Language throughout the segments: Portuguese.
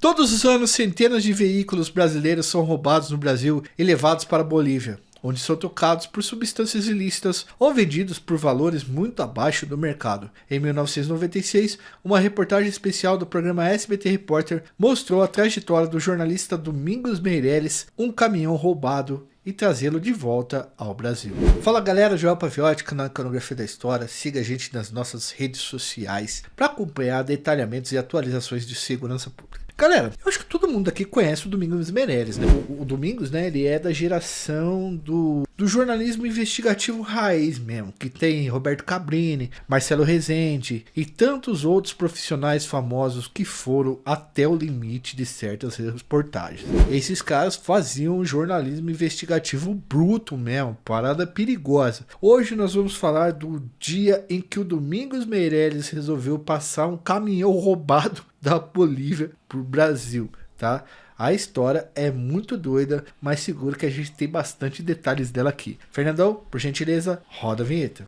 Todos os anos, centenas de veículos brasileiros são roubados no Brasil e levados para a Bolívia, onde são trocados por substâncias ilícitas ou vendidos por valores muito abaixo do mercado. Em 1996, uma reportagem especial do programa SBT Repórter mostrou a trajetória do jornalista Domingos Meirelles, um caminhão roubado, e trazê-lo de volta ao Brasil. Fala galera, Joel Paviotti, canal Iconografia da História. Siga a gente nas nossas redes sociais para acompanhar detalhamentos e atualizações de segurança pública. Galera, eu acho que todo mundo aqui conhece o Domingos Meirelles, né? O Domingos, né, ele é da geração do jornalismo investigativo raiz mesmo, que tem Roberto Cabrini, Marcelo Rezende e tantos outros profissionais famosos que foram até o limite de certas reportagens. Esses caras faziam jornalismo investigativo bruto mesmo, parada perigosa. Hoje nós vamos falar do dia em que o Domingos Meirelles resolveu passar um caminhão roubado da Bolívia pro Brasil, tá? A história é muito doida, mas seguro que a gente tem bastante detalhes dela aqui. Fernandão, por gentileza, roda a vinheta.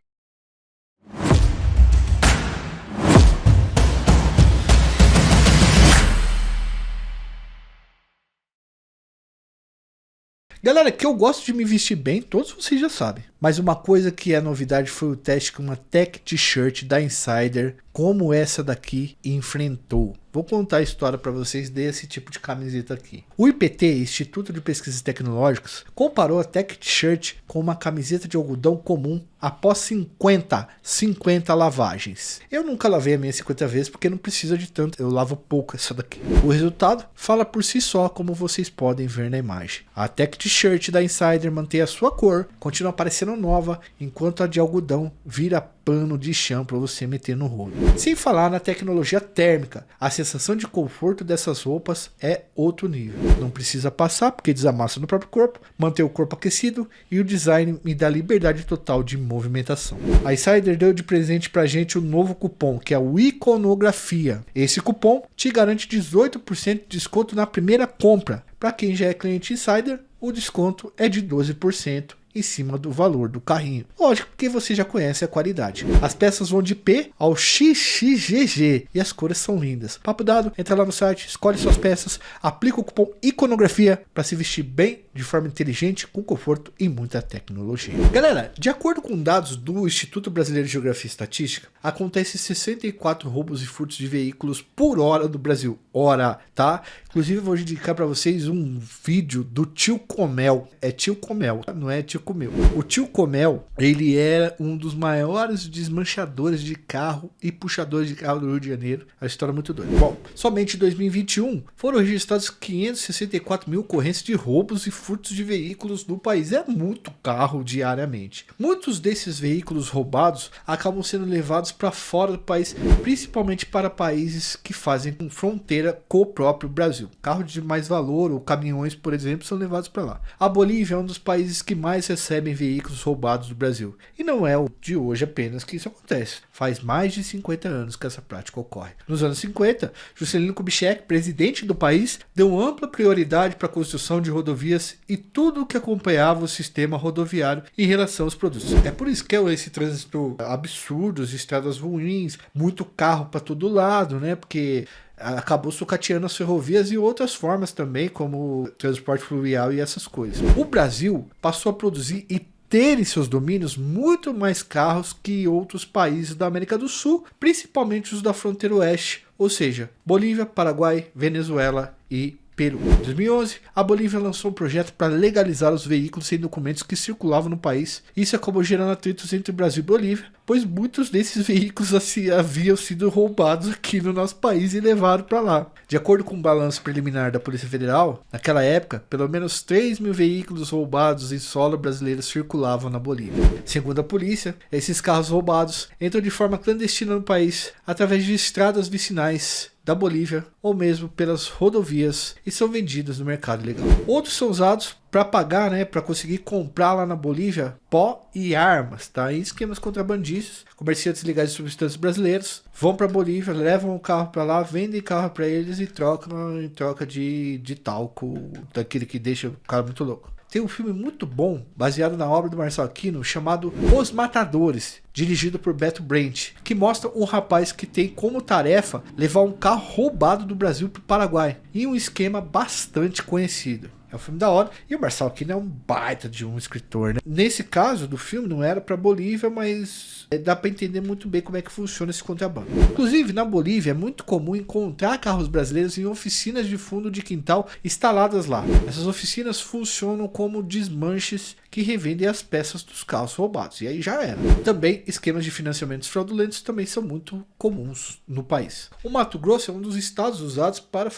Galera, que eu gosto de me vestir bem, todos vocês já sabem. Mas uma coisa que é novidade foi o teste com uma Tech T-shirt da Insider, como essa daqui enfrentou. Vou contar a história para vocês desse tipo de camiseta aqui. O IPT, Instituto de Pesquisas Tecnológicas, comparou a Tech T-shirt com uma camiseta de algodão comum após 50 lavagens. Eu nunca lavei a minha 50 vezes porque não precisa de tanto, eu lavo pouco essa daqui. O resultado fala por si só, como vocês podem ver na imagem. A Tech T-shirt da Insider mantém a sua cor, continua parecendo nova, enquanto a de algodão vira pano de chão para você meter no rodo. Sem falar na tecnologia térmica, a sensação de conforto dessas roupas é outro nível. Não precisa passar porque desamassa no próprio corpo, mantém o corpo aquecido e o design me dá liberdade total de movimentação. A Insider deu de presente pra gente um novo cupom, que é o Iconografia. Esse cupom te garante 18% de desconto na primeira compra. Para quem já é cliente Insider, o desconto é de 12%. Em cima do valor do carrinho. Lógico, porque você já conhece a qualidade. As peças vão de P ao XXGG e as cores são lindas. Papo dado, entra lá no site, escolhe suas peças, aplica o cupom Iconografia para se vestir bem, de forma inteligente, com conforto e muita tecnologia. Galera, de acordo com dados do Instituto Brasileiro de Geografia e Estatística, acontece 64 roubos e furtos de veículos por hora no Brasil. Hora, tá? Inclusive eu vou indicar para vocês um vídeo do Tio Comel. É Tio Comel, não é Tio Comel. O Tio Comel, ele era um dos maiores desmanchadores de carro e puxadores de carro do Rio de Janeiro. A história é muito doida. Bom, somente em 2021 foram registrados 564 mil ocorrências de roubos e furtos de veículos no país. É muito carro diariamente. Muitos desses veículos roubados acabam sendo levados para fora do país, principalmente para países que fazem fronteira com o próprio Brasil. Carros de mais valor ou caminhões, por exemplo, são levados para lá. A Bolívia é um dos países que mais recebem veículos roubados do Brasil. E não é o de hoje apenas que isso acontece. Faz mais de 50 anos que essa prática ocorre. Nos anos 50, Juscelino Kubitschek, presidente do país, deu ampla prioridade para a construção de rodovias e tudo o que acompanhava o sistema rodoviário em relação aos produtos. É por isso que é esse trânsito absurdo, as estradas ruins, muito carro para todo lado, né? Porque acabou sucateando as ferrovias e outras formas também, como transporte fluvial e essas coisas. O Brasil passou a produzir e ter em seus domínios muito mais carros que outros países da América do Sul, principalmente os da fronteira oeste, ou seja, Bolívia, Paraguai, Venezuela e Peru. Em 2011, a Bolívia lançou um projeto para legalizar os veículos sem documentos que circulavam no país. Isso acabou gerando atritos entre Brasil e Bolívia, pois muitos desses veículos haviam sido roubados aqui no nosso país e levados para lá. De acordo com um balanço preliminar da Polícia Federal, naquela época, pelo menos 3 mil veículos roubados em solo brasileiro circulavam na Bolívia. Segundo a polícia, esses carros roubados entram de forma clandestina no país, através de estradas vicinais da Bolívia ou mesmo pelas rodovias e são vendidos no mercado ilegal. Outros são usados para pagar, né, para conseguir comprar lá na Bolívia pó e armas, tá? Em esquemas contrabandistas, comerciantes legais de substâncias brasileiros vão para a Bolívia, levam o carro para lá, vendem carro para eles e trocam em troca de talco, daquele que deixa o cara muito louco. tem um filme muito bom, baseado na obra do Marcelo Aquino, chamado Os Matadores, dirigido por Beto Brant, que mostra um rapaz que tem como tarefa levar um carro roubado do Brasil para o Paraguai, em um esquema bastante conhecido. É um filme da hora, e o Marcelo Aquino é um baita de um escritor, né? Nesse caso do filme não era para Bolívia, mas dá para entender muito bem como é que funciona esse contrabando. Inclusive, na Bolívia é muito comum encontrar carros brasileiros em oficinas de fundo de quintal instaladas lá. Essas oficinas funcionam como desmanches que revendem as peças dos carros roubados, e aí já era. Também, esquemas de financiamentos fraudulentos também são muito comuns no país. O Mato Grosso é um dos estados usados para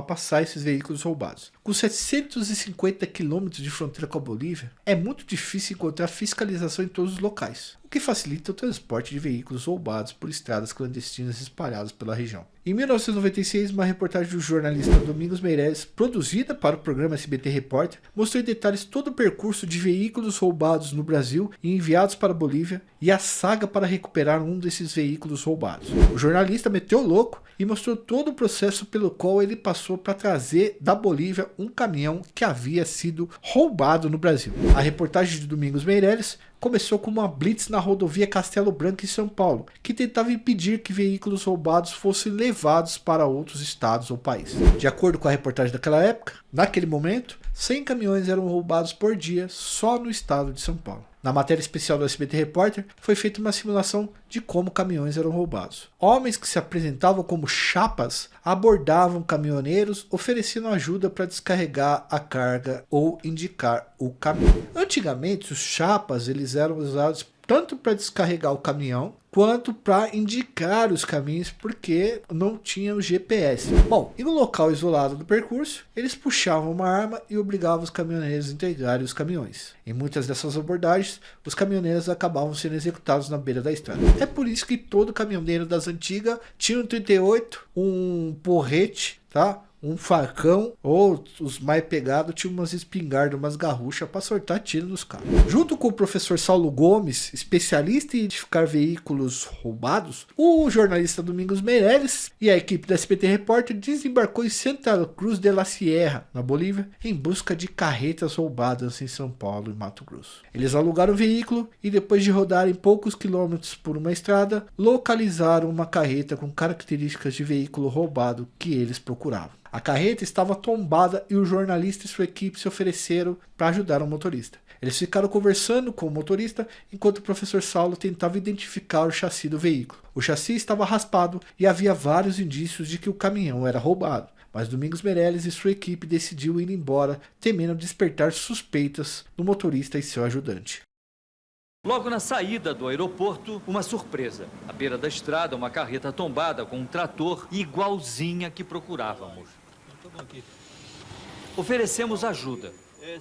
passar esses veículos roubados. Com 750 quilômetros de fronteira com a Bolívia, é muito difícil encontrar fiscalização em todos os locais, o que facilita o transporte de veículos roubados por estradas clandestinas espalhadas pela região. Em 1996, uma reportagem do jornalista Domingos Meirelles, produzida para o programa SBT Repórter, mostrou em detalhes todo o percurso de veículos roubados no Brasil e enviados para a Bolívia e a saga para recuperar um desses veículos roubados. O jornalista meteu o louco e mostrou todo o processo pelo qual ele passou para trazer da Bolívia um caminhão que havia sido roubado no Brasil. A reportagem de Domingos Meirelles começou com uma blitz na rodovia Castelo Branco em São Paulo, que tentava impedir que veículos roubados fossem levados para outros estados ou países. De acordo com a reportagem daquela época, naquele momento, 100 caminhões eram roubados por dia só no estado de São Paulo. Na matéria especial do SBT Repórter, foi feita uma simulação de como caminhões eram roubados. Homens que se apresentavam como chapas abordavam caminhoneiros, oferecendo ajuda para descarregar a carga ou indicar o caminho. Antigamente, os chapas eles eram usados tanto para descarregar o caminhão, quanto para indicar os caminhos, porque não tinha o GPS. Bom, e no local isolado do percurso, eles puxavam uma arma e obrigavam os caminhoneiros a entregarem os caminhões. Em muitas dessas abordagens, os caminhoneiros acabavam sendo executados na beira da estrada. É por isso que todo caminhoneiro das antigas tinha um 38, um porrete, tá? Um facão, ou os mais pegados tinham umas espingardas, umas garruchas para soltar tiro nos carros. Junto com o professor Saulo Gomes, especialista em identificar veículos roubados, o jornalista Domingos Meirelles e a equipe da SBT Repórter desembarcou em Santa Cruz de la Sierra, na Bolívia, em busca de carretas roubadas em São Paulo e Mato Grosso. Eles alugaram o veículo e, depois de rodarem poucos quilômetros por uma estrada, localizaram uma carreta com características de veículo roubado que eles procuravam. A carreta estava tombada e o jornalista e sua equipe se ofereceram para ajudar o motorista. Eles ficaram conversando com o motorista enquanto o professor Saulo tentava identificar o chassi do veículo. O chassi estava raspado e havia vários indícios de que o caminhão era roubado. Mas Domingos Meirelles e sua equipe decidiu ir embora, temendo despertar suspeitas no motorista e seu ajudante. Logo na saída do aeroporto, uma surpresa. À beira da estrada, uma carreta tombada com um trator igualzinha que procurávamos. Oferecemos ajuda.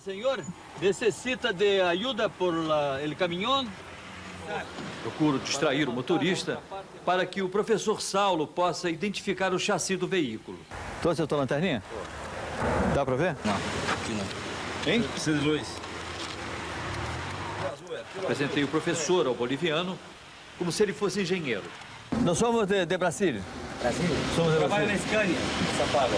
Senhor, necessita de ajuda por el caminhão? Procuro distrair o motorista para que o professor Saulo possa identificar o chassi do veículo. Trouxe a tua lanterninha? Dá pra ver? Não, aqui não. Hein? Precisa de luz. Apresentei o professor ao boliviano como se ele fosse engenheiro. Nós somos de Brasília. Brasília? Somos de Trabalha na Brasília. Scania, São Paulo.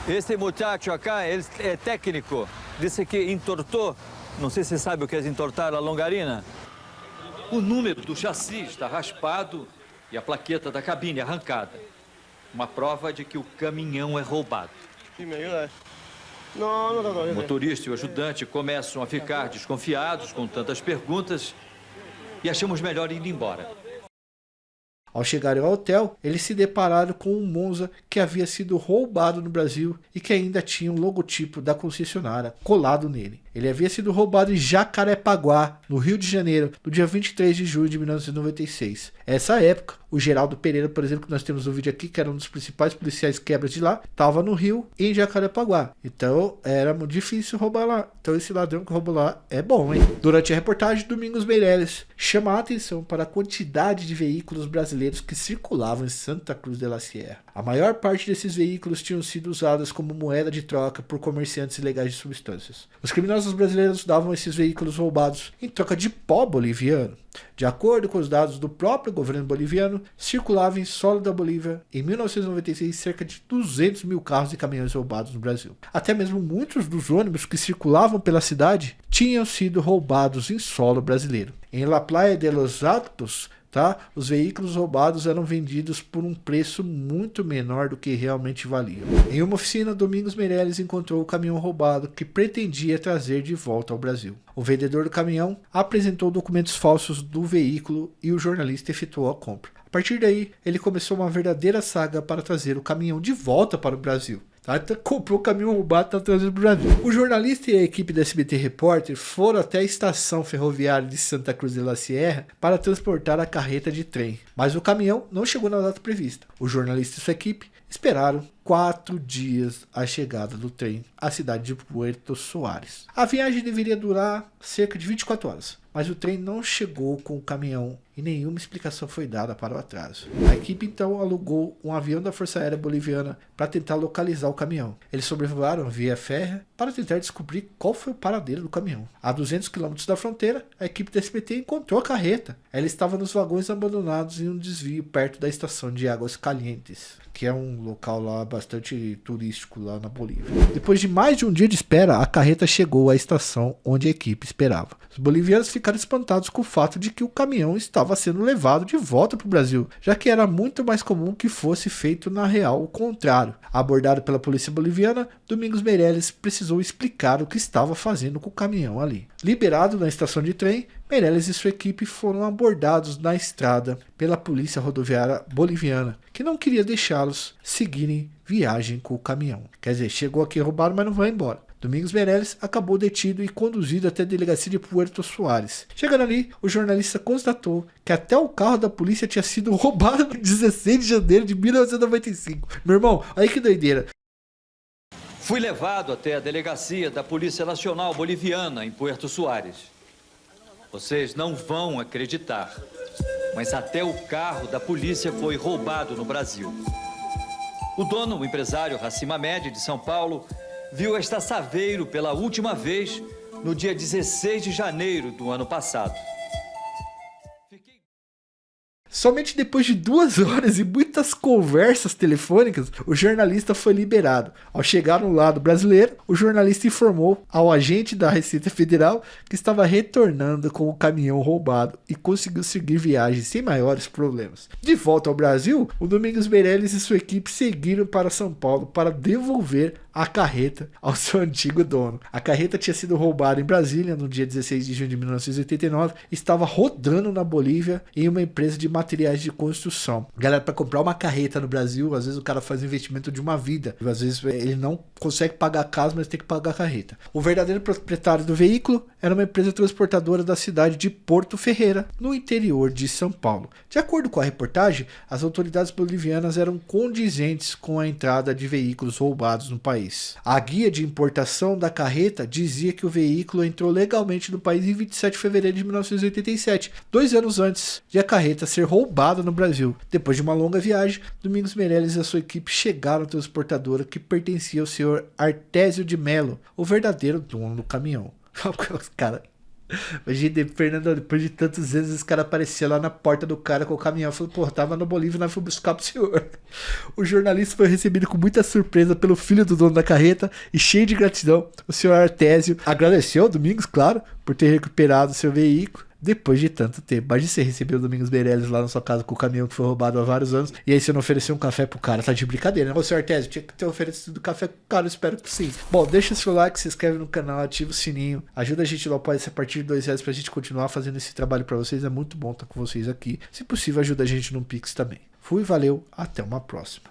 Este muchacho acá, ele é técnico. Disse que entortou. Não sei se você sabe o que é entortar a longarina. O número do chassi está raspado e a plaqueta da cabine arrancada. Uma prova de que o caminhão é roubado. O motorista e o ajudante começam a ficar desconfiados com tantas perguntas e achamos melhor ir embora. Ao chegarem ao hotel, eles se depararam com um Monza que havia sido roubado no Brasil e que ainda tinha o logotipo da concessionária colado nele. Ele havia sido roubado em Jacarepaguá, no Rio de Janeiro, no dia 23 de julho de 1996. Essa época, o Geraldo Pereira, por exemplo, que nós temos no vídeo aqui, que era um dos principais policiais quebras de lá, estava no Rio, em Jacarepaguá. Então, era muito difícil roubar lá. Então, esse ladrão que roubou lá é bom, hein? Durante a reportagem, Domingos Meirelles chama a atenção para a quantidade de veículos brasileiros que circulavam em Santa Cruz de la Sierra. A maior parte desses veículos tinham sido usados como moeda de troca por comerciantes ilegais de substâncias. Os criminosos brasileiros davam esses veículos roubados em troca de pó boliviano. De acordo com os dados do próprio governo boliviano, circulavam em solo da Bolívia em 1996 cerca de 200 mil carros e caminhões roubados no Brasil. Até mesmo muitos dos ônibus que circulavam pela cidade tinham sido roubados em solo brasileiro. Em La Playa de los Altos, os veículos roubados eram vendidos por um preço muito menor do que realmente valiam. Em uma oficina, Domingos Meirelles encontrou o caminhão roubado que pretendia trazer de volta ao Brasil. O vendedor do caminhão apresentou documentos falsos do veículo e o jornalista efetuou a compra. A partir daí, ele começou uma verdadeira saga para trazer o caminhão de volta para o Brasil. Então, comprou o caminhão roubado para trazer para o Brasil. O jornalista e a equipe da SBT Repórter foram até a estação ferroviária de Santa Cruz de la Sierra para transportar a carreta de trem. Mas o caminhão não chegou na data prevista. O jornalista e sua equipe esperaram 4 dias a chegada do trem à cidade de Puerto Soares. A viagem deveria durar cerca de 24 horas, mas o trem não chegou com o caminhão e nenhuma explicação foi dada para o atraso. A equipe então alugou um avião da Força Aérea Boliviana para tentar localizar o caminhão. Eles sobrevoaram via férrea para tentar descobrir qual foi o paradeiro do caminhão. A 200 km da fronteira, a equipe da SBT encontrou a carreta. Ela estava nos vagões abandonados em um desvio perto da estação de Águas Calientes, que é um local lá bastante turístico lá na Bolívia. Depois de mais de um dia de espera, a carreta chegou à estação onde a equipe esperava. Os bolivianos ficaram espantados com o fato de que o caminhão estava sendo levado de volta para o Brasil, já que era muito mais comum que fosse feito na real o contrário. Abordado pela polícia boliviana, Domingos Meirelles precisou explicar o que estava fazendo com o caminhão ali. Liberado na estação de trem, Meirelles e sua equipe foram abordados na estrada pela polícia rodoviária boliviana, que não queria deixá-los seguirem viagem com o caminhão. Quer dizer, chegou aqui roubado, mas não vai embora. Domingos Meirelles acabou detido e conduzido até a delegacia de Puerto Soares. Chegando ali, o jornalista constatou que até o carro da polícia tinha sido roubado no 16 de janeiro de 1995. Meu irmão, aí que doideira. Fui levado até a delegacia da Polícia Nacional Boliviana em Puerto Soares. Vocês não vão acreditar, mas até o carro da polícia foi roubado no Brasil. O dono, o empresário Racim Hamed, de São Paulo, viu esta Saveiro pela última vez no dia 16 de janeiro do ano passado. Somente depois de 2 horas e muitas conversas telefônicas, o jornalista foi liberado. Ao chegar no lado brasileiro, o jornalista informou ao agente da Receita Federal que estava retornando com o caminhão roubado e conseguiu seguir viagem sem maiores problemas. De volta ao Brasil, o Domingos Meirelles e sua equipe seguiram para São Paulo para devolver a carreta ao seu antigo dono. A carreta tinha sido roubada em Brasília no dia 16 de junho de 1989 e estava rodando na Bolívia em uma empresa de materiais de construção. Galera, para comprar uma carreta no Brasil, às vezes o cara faz investimento de uma vida. Às vezes ele não consegue pagar a casa, mas tem que pagar a carreta. O verdadeiro proprietário do veículo era uma empresa transportadora da cidade de Porto Ferreira, no interior de São Paulo. De acordo com a reportagem, as autoridades bolivianas eram condizentes com a entrada de veículos roubados no país. A guia de importação da carreta dizia que o veículo entrou legalmente no país em 27 de fevereiro de 1987, 2 anos antes de a carreta ser roubada no Brasil. Depois de uma longa viagem, Domingos Meirelles e a sua equipe chegaram à transportadora que pertencia ao senhor Artésio de Mello, o verdadeiro dono do caminhão. Cara, imagina, Fernando, depois de tantos anos, esse cara aparecia lá na porta do cara com o caminhão. Falou, pô, tava na Bolívia, nós fomos buscar pro senhor. O jornalista foi recebido com muita surpresa pelo filho do dono da carreta e cheio de gratidão. O senhor Artésio agradeceu ao Domingos, claro, por ter recuperado seu veículo depois de tanto tempo. Imagina você receber o Domingos Meirelles lá na sua casa com o caminhão que foi roubado há vários anos e aí você não ofereceu um café pro cara. Tá de brincadeira, né? Ô, senhor Artésio, tinha que ter oferecido café pro cara, eu espero que sim. Bom, deixa o seu like, se inscreve no canal, ativa o sininho, ajuda a gente no apoio a partir de R$2 pra gente continuar fazendo esse trabalho pra vocês. É muito bom estar com vocês aqui. Se possível, ajuda a gente no Pix também. Fui, valeu, até uma próxima.